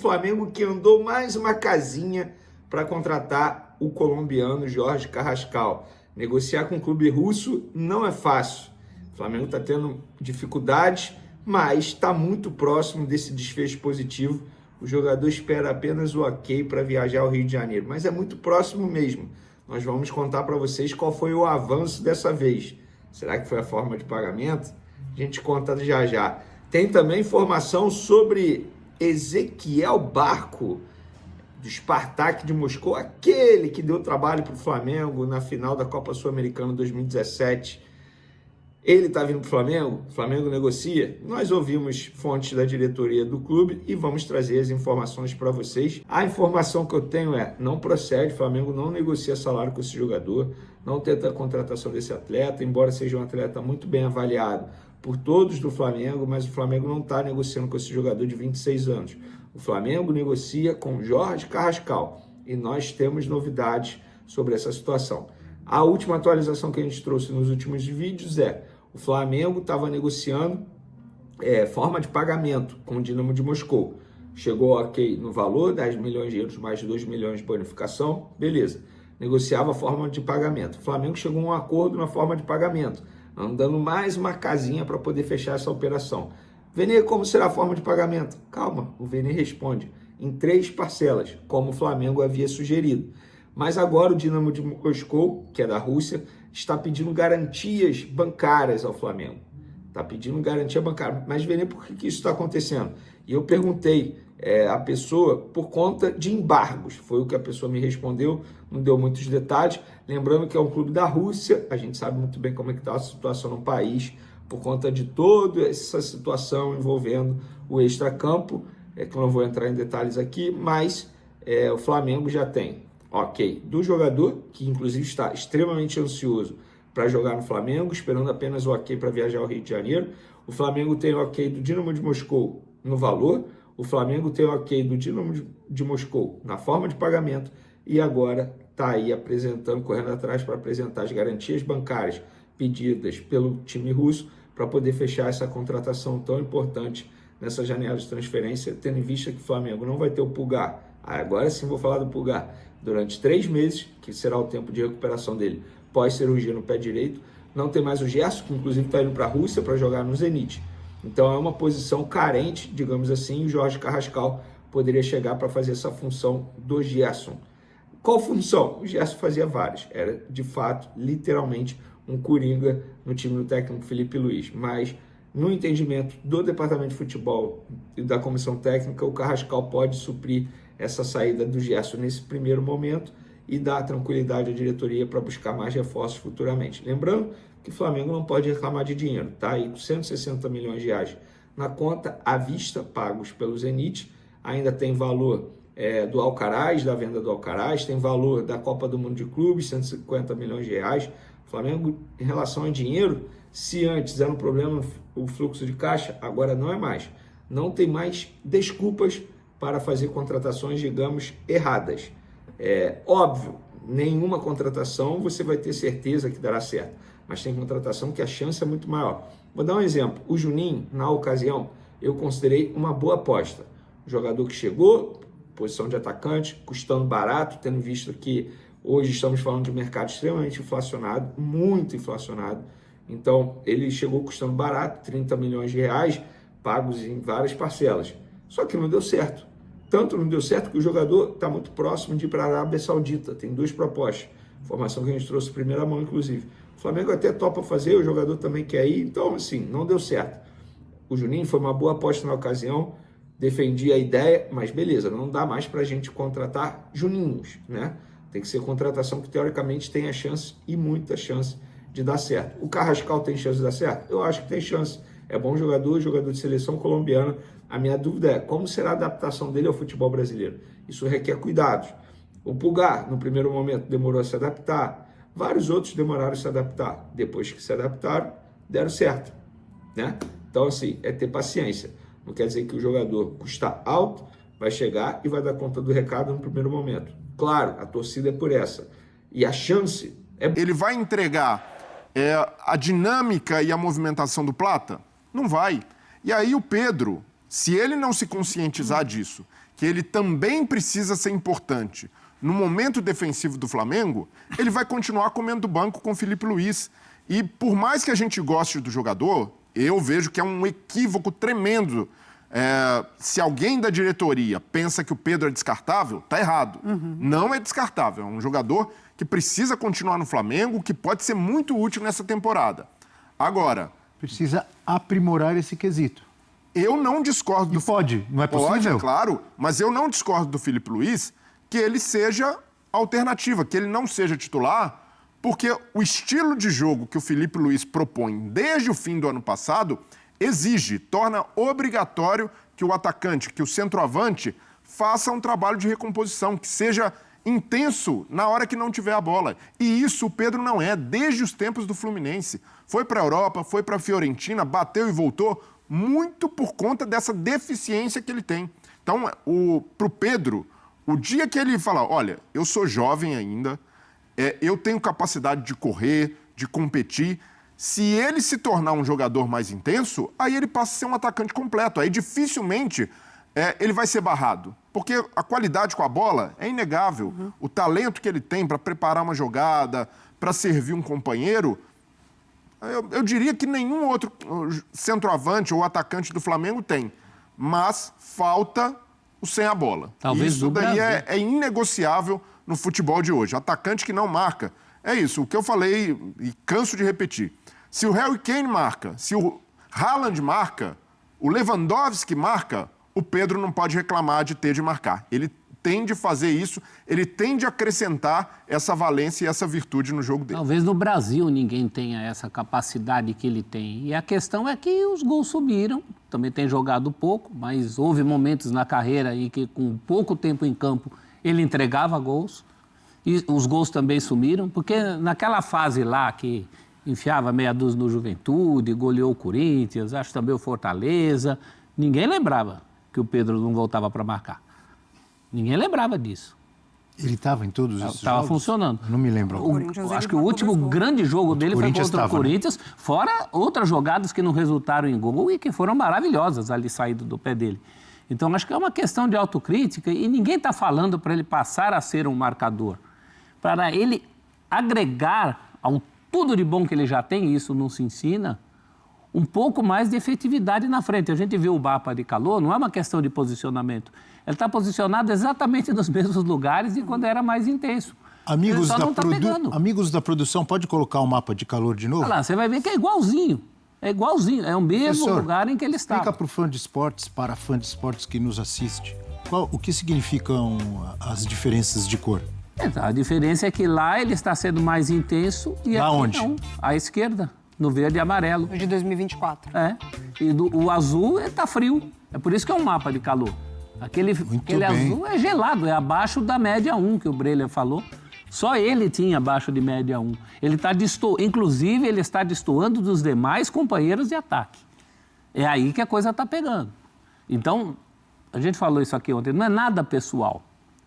Flamengo que andou mais uma casinha para contratar o colombiano Jorge Carrascal. Negociar com o clube russo não é fácil. O Flamengo está tendo dificuldades, mas está muito próximo desse desfecho positivo. O jogador espera apenas o ok para viajar ao Rio de Janeiro, mas é muito próximo mesmo. Nós vamos contar para vocês qual foi o avanço dessa vez. Será que foi a forma de pagamento? A gente conta já já. Tem também informação sobre Ezequiel Barco, do Spartak de Moscou, aquele que deu trabalho para o Flamengo na final da Copa Sul-Americana 2017. Ele está vindo para o Flamengo negocia. Nós ouvimos fontes da diretoria do clube e vamos trazer as informações para vocês. A informação que eu tenho é, não procede, o Flamengo não negocia salário com esse jogador, não tenta a contratação desse atleta, embora seja um atleta muito bem avaliado por todos do Flamengo, mas o Flamengo não está negociando com esse jogador de 26 anos. O Flamengo negocia com Jorge Carrascal e nós temos novidades sobre essa situação. A última atualização que a gente trouxe nos últimos vídeos é o Flamengo estava negociando forma de pagamento com o Dinamo de Moscou. Chegou ok no valor, 10 milhões de euros mais 2 milhões de bonificação, beleza. Negociava a forma de pagamento. O Flamengo chegou a um acordo na forma de pagamento, andando mais uma casinha para poder fechar essa operação. Vene, como será a forma de pagamento? Calma, o Vene responde, em 3 parcelas, como o Flamengo havia sugerido. Mas agora o Dinamo de Moscou, que é da Rússia, está pedindo garantias bancárias ao Flamengo. Está pedindo garantia bancária. Mas, Vene, por que isso está acontecendo? E eu perguntei à pessoa por conta de embargos. Foi o que a pessoa me respondeu, não deu muitos detalhes. Lembrando que é um clube da Rússia, a gente sabe muito bem como é que está a situação no país, por conta de toda essa situação envolvendo o extracampo, que eu não vou entrar em detalhes aqui, mas o Flamengo já tem, ok, do jogador, que inclusive está extremamente ansioso para jogar no Flamengo, esperando apenas o ok para viajar ao Rio de Janeiro. O Flamengo tem o ok do Dinamo de Moscou no valor, o Flamengo tem o ok do Dinamo de Moscou na forma de pagamento e agora está aí apresentando, correndo atrás para apresentar as garantias bancárias pedidas pelo time russo para poder fechar essa contratação tão importante nessa janela de transferência, tendo em vista que o Flamengo não vai ter o Pulgar. Agora sim vou falar do Pulgar. Durante 3 meses, que será o tempo de recuperação dele pós-cirurgia no pé direito, não tem mais o Gerson, que inclusive está indo para a Rússia para jogar no Zenit. Então é uma posição carente, digamos assim, e o Jorge Carrascal poderia chegar para fazer essa função do Gerson. Qual função? O Gerson fazia várias. Era, de fato, literalmente, um coringa no time do técnico Felipe Luiz. Mas, no entendimento do departamento de futebol e da comissão técnica, o Carrascal pode suprir essa saída do Gerson nesse primeiro momento e dar tranquilidade à diretoria para buscar mais reforços futuramente. Lembrando que o Flamengo não pode reclamar de dinheiro. Está aí com 160 milhões de reais na conta à vista, pagos pelo Zenit. Ainda tem valor do Alcaraz, da venda do Alcaraz, tem valor da Copa do Mundo de Clubes, 150 milhões de reais. O Flamengo, em relação a dinheiro, se antes era um problema o fluxo de caixa, agora não é mais. Não tem mais desculpas para fazer contratações, digamos, erradas. Óbvio, nenhuma contratação você vai ter certeza que dará certo, mas tem contratação que a chance é muito maior. Vou dar um exemplo. O Juninho, na ocasião, eu considerei uma boa aposta. O jogador que chegou, posição de atacante, custando barato, tendo visto que hoje estamos falando de um mercado extremamente inflacionado, muito inflacionado. Então, ele chegou custando barato, 30 milhões de reais, pagos em várias parcelas. Só que não deu certo. Tanto não deu certo que o jogador está muito próximo de ir para a Arábia Saudita. Tem 2 propostas. Informação que a gente trouxe em primeira mão, inclusive. O Flamengo até topa fazer, o jogador também quer ir. Então, assim, não deu certo. O Juninho foi uma boa aposta na ocasião. Defendi a ideia, mas beleza, não dá mais para a gente contratar Juninhos, né? Tem que ser contratação que, teoricamente, tenha chance e muita chance de dar certo. O Carrascal tem chance de dar certo? Eu acho que tem chance. É bom jogador de seleção colombiana. A minha dúvida é como será a adaptação dele ao futebol brasileiro. Isso requer cuidados. O Pulgar, no primeiro momento, demorou a se adaptar. Vários outros demoraram a se adaptar. Depois que se adaptaram, deram certo, né? Então, assim, é ter paciência. Não quer dizer que o jogador custa alto, vai chegar e vai dar conta do recado no primeiro momento. Claro, a torcida é por essa. E a chance é... Ele vai entregar a dinâmica e a movimentação do Plata? Não vai. E aí o Pedro, Se ele não se conscientizar disso, que ele também precisa ser importante no momento defensivo do Flamengo, ele vai continuar comendo do banco com o Filipe Luís. E por mais que a gente goste do jogador, eu vejo que é um equívoco tremendo. Se alguém da diretoria pensa que o Pedro é descartável, tá errado. Não é descartável, é um jogador que precisa continuar no Flamengo, que pode ser muito útil nessa temporada. Agora... Precisa aprimorar esse quesito. Eu não discordo do... Pode, não é possível? Pode, claro, mas eu não discordo do Filipe Luís que ele seja alternativa, que ele não seja titular, porque o estilo de jogo que o Filipe Luís propõe desde o fim do ano passado torna obrigatório que o atacante, que o centroavante, faça um trabalho de recomposição, que seja intenso na hora que não tiver a bola. E isso o Pedro não é, desde os tempos do Fluminense. Foi para a Europa, foi para a Fiorentina, bateu e voltou, muito por conta dessa deficiência que ele tem. Então, para o Pedro, o dia que ele falar, olha, eu sou jovem ainda, eu tenho capacidade de correr, de competir, se ele se tornar um jogador mais intenso, aí ele passa a ser um atacante completo. Aí dificilmente ele vai ser barrado. Porque a qualidade com a bola é inegável. O talento que ele tem para preparar uma jogada, para servir um companheiro, eu diria que nenhum outro centroavante ou atacante do Flamengo tem. Mas falta o sem a bola. Talvez isso daí é inegociável no futebol de hoje. Atacante que não marca. É isso, o que eu falei e canso de repetir. Se o Harry Kane marca, se o Haaland marca, o Lewandowski marca, o Pedro não pode reclamar de ter de marcar. Ele tem de fazer isso, ele tem de acrescentar essa valência e essa virtude no jogo dele. Talvez no Brasil ninguém tenha essa capacidade que ele tem. E a questão é que os gols subiram, também tem jogado pouco, mas houve momentos na carreira em que com pouco tempo em campo ele entregava gols. E os gols também sumiram, porque naquela fase lá que enfiava meia dúzia no Juventude, goleou o Corinthians, acho também o Fortaleza, ninguém lembrava que o Pedro não voltava para marcar. Ninguém lembrava disso. Ele estava em todos esses jogos? Estava funcionando. Eu não me lembro. Acho que o último grande jogo dele foi contra o Corinthians, né? Fora outras jogadas que não resultaram em gol e que foram maravilhosas ali saído do pé dele. Então, acho que é uma questão de autocrítica e ninguém está falando para ele passar a ser um marcador. Para ele agregar ao tudo de bom que ele já tem, isso não se ensina, um pouco mais de efetividade na frente. A gente viu o mapa de calor, não é uma questão de posicionamento. Ele está posicionado exatamente nos mesmos lugares de quando era mais intenso. Amigos da produção, pode colocar o mapa de calor de novo? Olha lá, você vai ver que é igualzinho. É igualzinho, é o mesmo lugar em que ele está. Explica para o fã de esportes, para fã de esportes que nos assiste, o que significam as diferenças de cor? A diferença é que lá ele está sendo mais intenso e lá aqui onde? Não, à esquerda, no verde e amarelo. De 2024. E o azul está frio, é por isso que é um mapa de calor. Aquele azul é gelado, é abaixo da média 1, que o Breler falou. Só ele tinha abaixo de média 1. Ele está inclusive, ele está destoando dos demais companheiros de ataque. É aí que a coisa está pegando. Então, a gente falou isso aqui ontem, não é nada pessoal.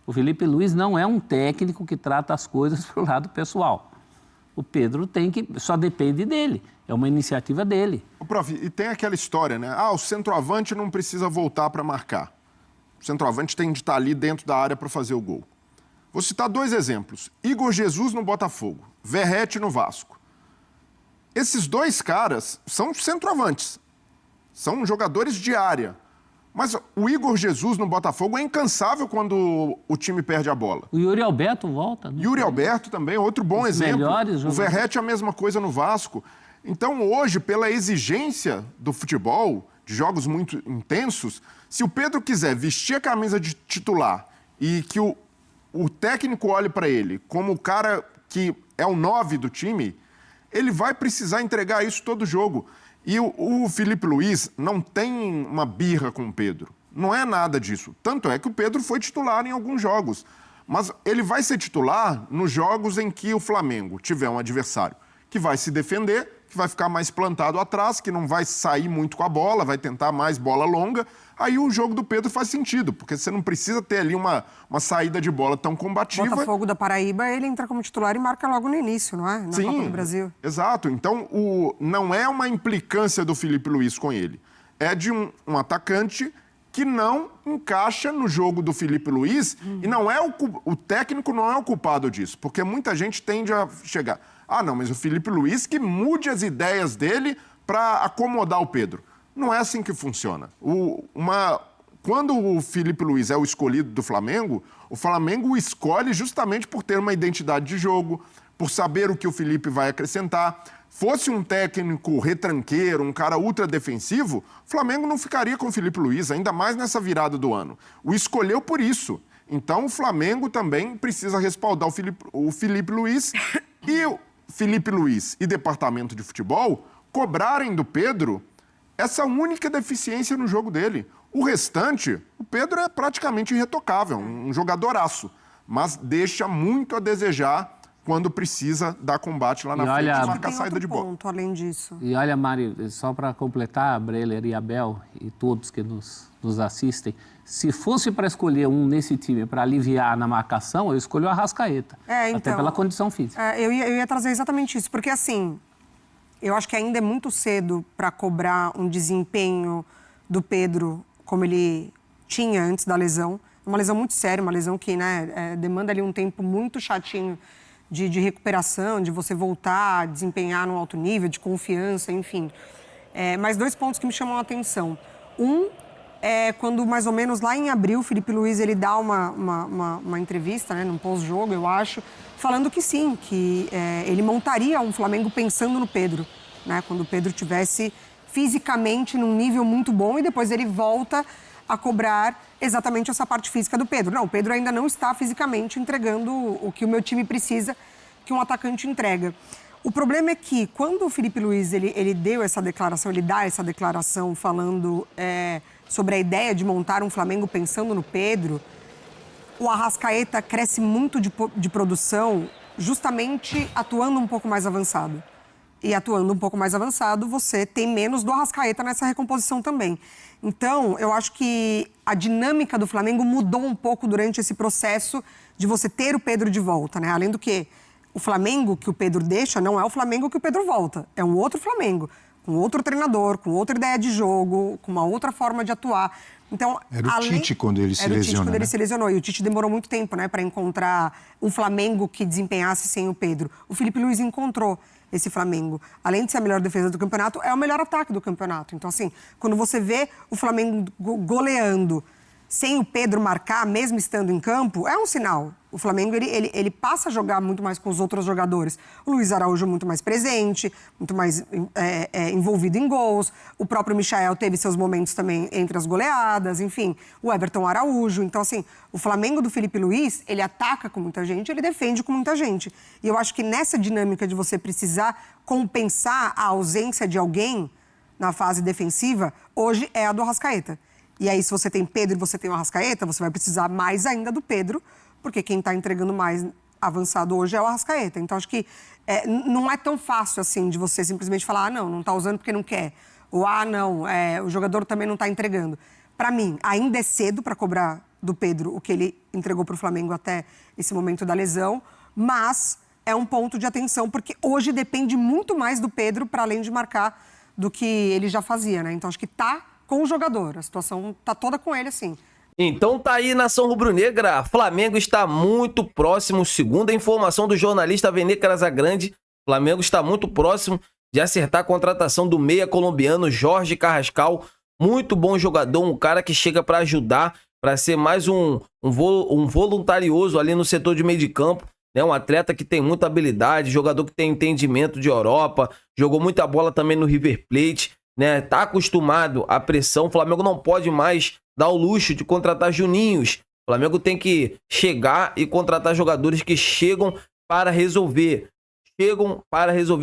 O Filipe Luís não é um técnico que trata as coisas pro lado pessoal. O Pedro só depende dele, é uma iniciativa dele. Prof, e tem aquela história, né? O centroavante não precisa voltar para marcar. O centroavante tem de estar ali dentro da área para fazer o gol. Vou citar 2 exemplos. Igor Jesus no Botafogo, Verratti no Vasco. Esses 2 caras são centroavantes, são jogadores de área. Mas o Igor Jesus no Botafogo é incansável quando o time perde a bola. O Yuri Alberto volta. Yuri Alberto também, outro bom exemplo. O Verratti a mesma coisa no Vasco. Então hoje, pela exigência do futebol, de jogos muito intensos, se o Pedro quiser vestir a camisa de titular e que o técnico olhe para ele como o cara que é o 9 do time, ele vai precisar entregar isso todo jogo. E o Filipe Luís não tem uma birra com o Pedro. Não é nada disso. Tanto é que o Pedro foi titular em alguns jogos. Mas ele vai ser titular nos jogos em que o Flamengo tiver um adversário que vai se defender, que vai ficar mais plantado atrás, que não vai sair muito com a bola, vai tentar mais bola longa. Aí o jogo do Pedro faz sentido, porque você não precisa ter ali uma saída de bola tão combativa. Botafogo da Paraíba, ele entra como titular e marca logo no início, não é? Na Copa do Brasil. Exato. Então, não é uma implicância do Filipe Luís com ele. é de um atacante que não encaixa no jogo do Filipe Luís e não é o técnico não é o culpado disso, porque muita gente tende a chegar, não, mas o Filipe Luís que mude as ideias dele para acomodar o Pedro. Não é assim que funciona. Quando o Filipe Luís é o escolhido do Flamengo, o Flamengo o escolhe justamente por ter uma identidade de jogo, por saber o que o Filipe vai acrescentar. Fosse um técnico retranqueiro, um cara ultra defensivo, o Flamengo não ficaria com o Filipe Luís, ainda mais nessa virada do ano. O escolheu por isso. Então o Flamengo também precisa respaldar o Filipe Luís e o Filipe Luís e Departamento de Futebol cobrarem do Pedro essa única deficiência no jogo dele. O restante, o Pedro é praticamente irretocável, um jogadoraço, mas deixa muito a desejar quando precisa dar combate lá na frente e marcar a saída de bola. Ponto, além disso. E olha, Mari, só para completar, Breler e Abel e todos que nos assistem, se fosse para escolher um nesse time para aliviar na marcação, eu escolho o Arrascaeta, até pela condição física. Eu ia trazer exatamente isso, porque assim, eu acho que ainda é muito cedo para cobrar um desempenho do Pedro como ele tinha antes da lesão. Uma lesão muito séria, uma lesão que demanda ali um tempo muito chatinho de recuperação, de você voltar a desempenhar num alto nível, de confiança, enfim. Mas 2 pontos que me chamam a atenção. Um é quando, mais ou menos lá em abril, o Filipe Luís ele dá uma entrevista, num pós-jogo, eu acho, falando que sim, que ele montaria um Flamengo pensando no Pedro, quando o Pedro tivesse fisicamente num nível muito bom e depois ele volta a cobrar exatamente essa parte física do Pedro. Não, o Pedro ainda não está fisicamente entregando o que o meu time precisa que um atacante entrega. O problema é que quando o Filipe Luís ele deu essa declaração, ele dá essa declaração falando sobre a ideia de montar um Flamengo pensando no Pedro, o Arrascaeta cresce muito de produção justamente atuando um pouco mais avançado. E atuando um pouco mais avançado, você tem menos do Arrascaeta nessa recomposição também. Então, eu acho que a dinâmica do Flamengo mudou um pouco durante esse processo de você ter o Pedro de volta, Além do que o Flamengo que o Pedro deixa não é o Flamengo que o Pedro volta. É um outro Flamengo, com outro treinador, com outra ideia de jogo, com uma outra forma de atuar. Então, era o Tite quando ele se lesiona. Era o Tite quando ele né? se lesionou. E o Tite demorou muito tempo, para encontrar um Flamengo que desempenhasse sem o Pedro. O Filipe Luís encontrou esse Flamengo. Além de ser a melhor defesa do campeonato, é o melhor ataque do campeonato. Então, assim, quando você vê o Flamengo goleando sem o Pedro marcar, mesmo estando em campo, é um sinal. O Flamengo, ele passa a jogar muito mais com os outros jogadores. O Luiz Araújo muito mais presente, muito mais envolvido em gols. O próprio Michael teve seus momentos também entre as goleadas, enfim. O Everton Araújo. Então, assim, o Flamengo do Filipe Luís, ele ataca com muita gente, ele defende com muita gente. E eu acho que nessa dinâmica de você precisar compensar a ausência de alguém na fase defensiva, hoje é a do Arrascaeta. E aí, se você tem Pedro e você tem o Arrascaeta, você vai precisar mais ainda do Pedro, porque quem está entregando mais avançado hoje é o Arrascaeta. Então, acho que não é tão fácil assim de você simplesmente falar, não está usando porque não quer. Ou, o jogador também não está entregando. Para mim, ainda é cedo para cobrar do Pedro o que ele entregou para o Flamengo até esse momento da lesão, mas é um ponto de atenção, porque hoje depende muito mais do Pedro para além de marcar do que ele já fazia, Então, acho que está com o jogador. A situação tá toda com ele, assim. Então tá aí, nação rubro-negra. Flamengo está muito próximo, segundo a informação do jornalista Vene Casagrande, Flamengo está muito próximo de acertar a contratação do meia colombiano Jorge Carrascal. Muito bom jogador, um cara que chega para ajudar, para ser mais um voluntarioso ali no setor de meio de campo. Um atleta que tem muita habilidade, jogador que tem entendimento de Europa, jogou muita bola também no River Plate. Tá acostumado à pressão. O Flamengo não pode mais dar o luxo de contratar juninhos. O Flamengo tem que chegar e contratar jogadores que chegam para resolver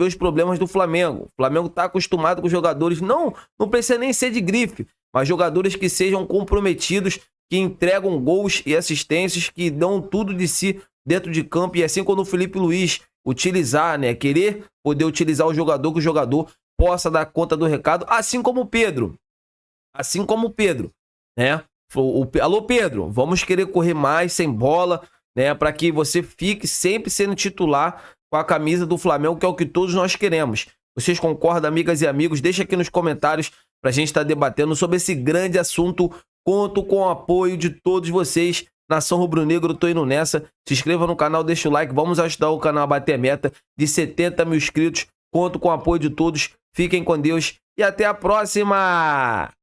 os problemas do Flamengo. O Flamengo está acostumado com jogadores, não precisa nem ser de grife, mas jogadores que sejam comprometidos, que entregam gols e assistências, que dão tudo de si dentro de campo. E assim quando o Filipe Luís utilizar, querer poder utilizar o jogador, que o jogador possa dar conta do recado, assim como o Pedro. Alô, Pedro, vamos querer correr mais sem bola, para que você fique sempre sendo titular com a camisa do Flamengo, que é o que todos nós queremos. Vocês concordam, amigas e amigos? Deixa aqui nos comentários pra gente estar debatendo sobre esse grande assunto. Conto com o apoio de todos vocês. Nação Rubro-Negro, tô indo nessa. Se inscreva no canal, deixa o like. Vamos ajudar o canal a bater a meta de 70 mil inscritos. Conto com o apoio de todos. Fiquem com Deus e até a próxima!